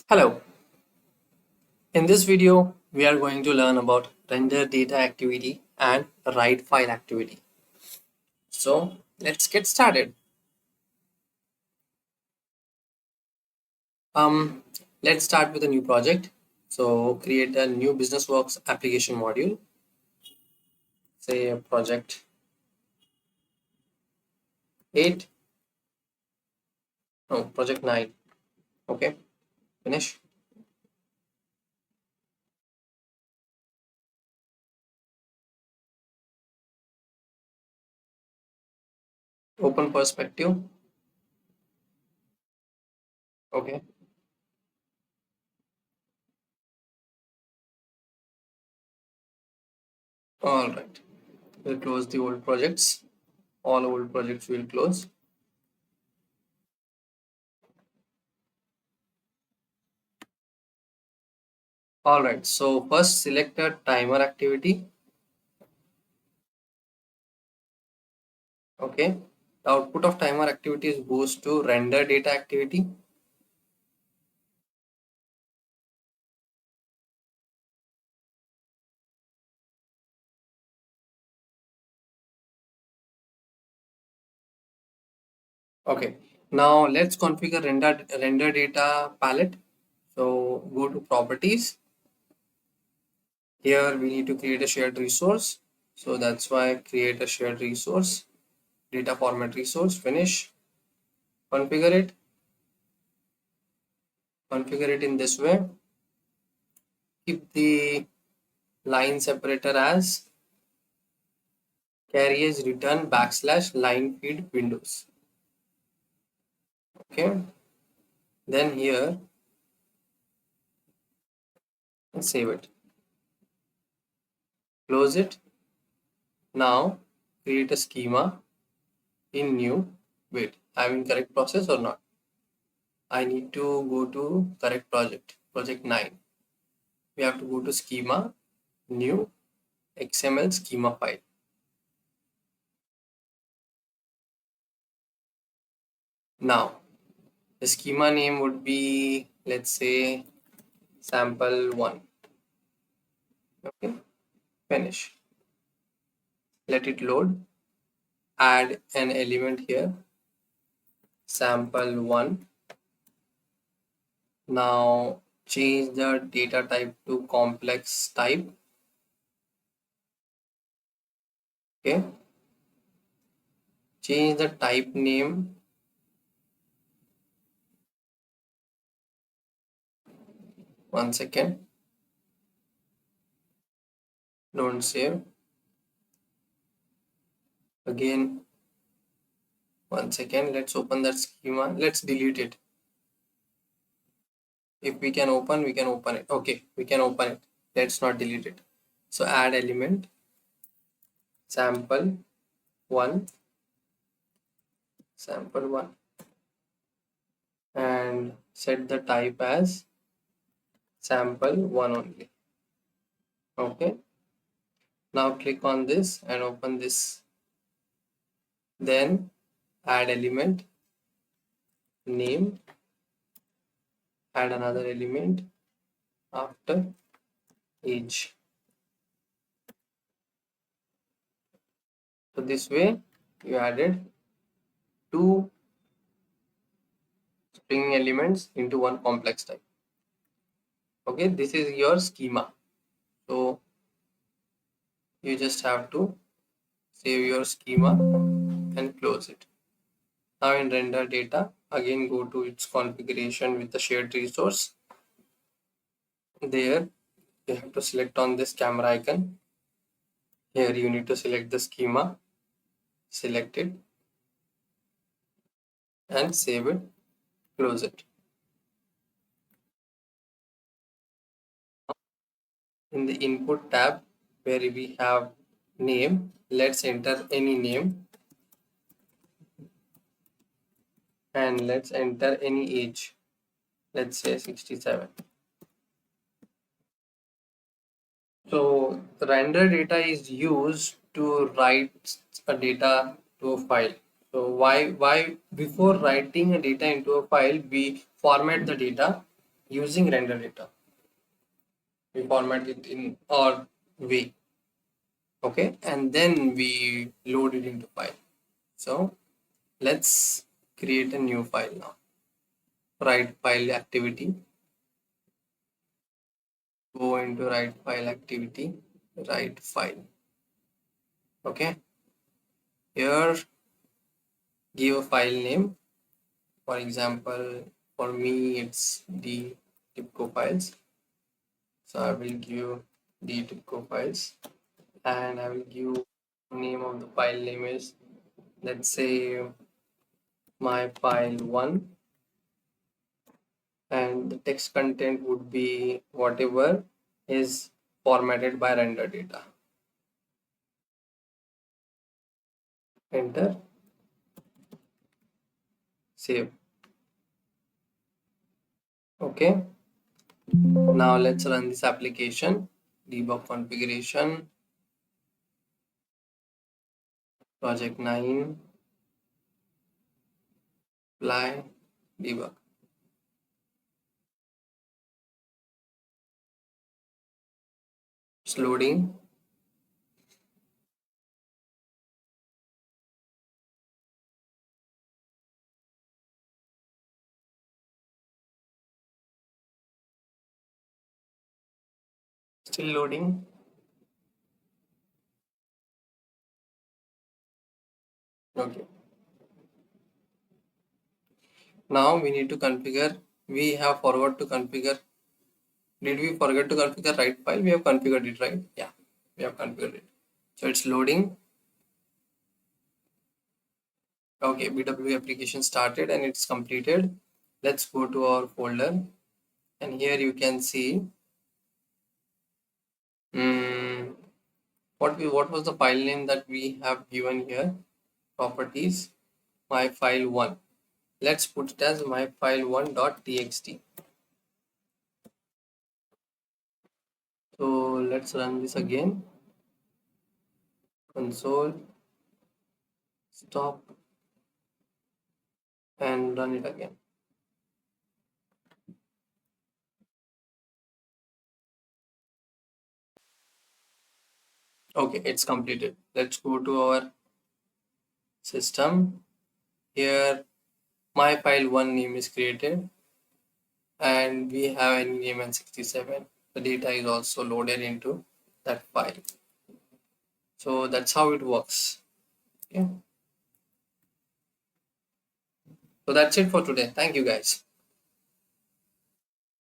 Hello, in this video we are going to learn about render data activity and write file activity. So let's get started. Um, let's start with a new project. So create a new BusinessWorks application module, say project 8, no, project 9. Okay, finish. Open perspective. Okay, all right. We'll close the old projects. All old projects will close. All right. So first select a timer activity. Okay, the output of timer activities goes to render data activity. Okay, now let's configure render data palette. So go to properties. Here we need to create a shared resource. So that's why create a shared resource, data format resource, finish, configure it, in this way. Keep the line separator as carriage return backslash line feed windows. Okay, then here save it, close it. Now create a schema in new. Wait, I'm in correct process or not? I need to go to correct project 9. We have to go to schema, new, XML schema file. Now the schema name would be, let's say, sample 1. Okay, finish. Let it load. Add an element here, sample 1. Now change the data type to complex type. Okay, change the type name. One second, don't save. Again, one second, let's open that schema. Let's delete it. If we can open, we can open it. Okay, we can open it. Let's not delete it. So add element, sample 1, sample 1, and set the type as sample 1 only. Okay, now click on this and open this. Then add element, name, add another element after age. So this way you added two string elements into one complex type. Okay, this is your schema. So you just have to save your schema and close it. Now in render data, again go to its configuration with the shared resource. There you have to select on this camera icon. Here you need to select the schema, select it and save it, close it. In the input tab where we have name, let's enter any name and let's enter any age. Let's say 67. So the render data is used to write a data to a file. So why before writing a data into a file, we format the data using render data. We format it in our way. Okay, and then we load it into file. So let's create a new file now. Write file activity. Go into write file activity. Write file. Okay. Here, give a file name. For example, for me, it's the Tibco files. So I will give the Tibco files, and I will give name of the file name is, let's say, my file 1, and the text content would be whatever is formatted by render data. Enter, save. Okay, now let's run this application. Debug configuration, project 9, apply, debug. It's loading. Still loading. Okay, now we need to configure. We have forgot to configure. Did we forget to configure write file? We have configured it, right? Yeah, we have configured it. So it's loading. Okay, BW application started and it's completed. Let's go to our folder, and here you can see what was the file name that we have given here. Properties, my file 1. Let's put it as my file 1.txt. So let's run this again. Console, stop, and run it again. Okay, it's completed. Let's go to our system. Here my file 1 name is created, and we have any name and 67. The data is also loaded into that file. So that's how it works. Okay, so that's it for today. Thank you guys.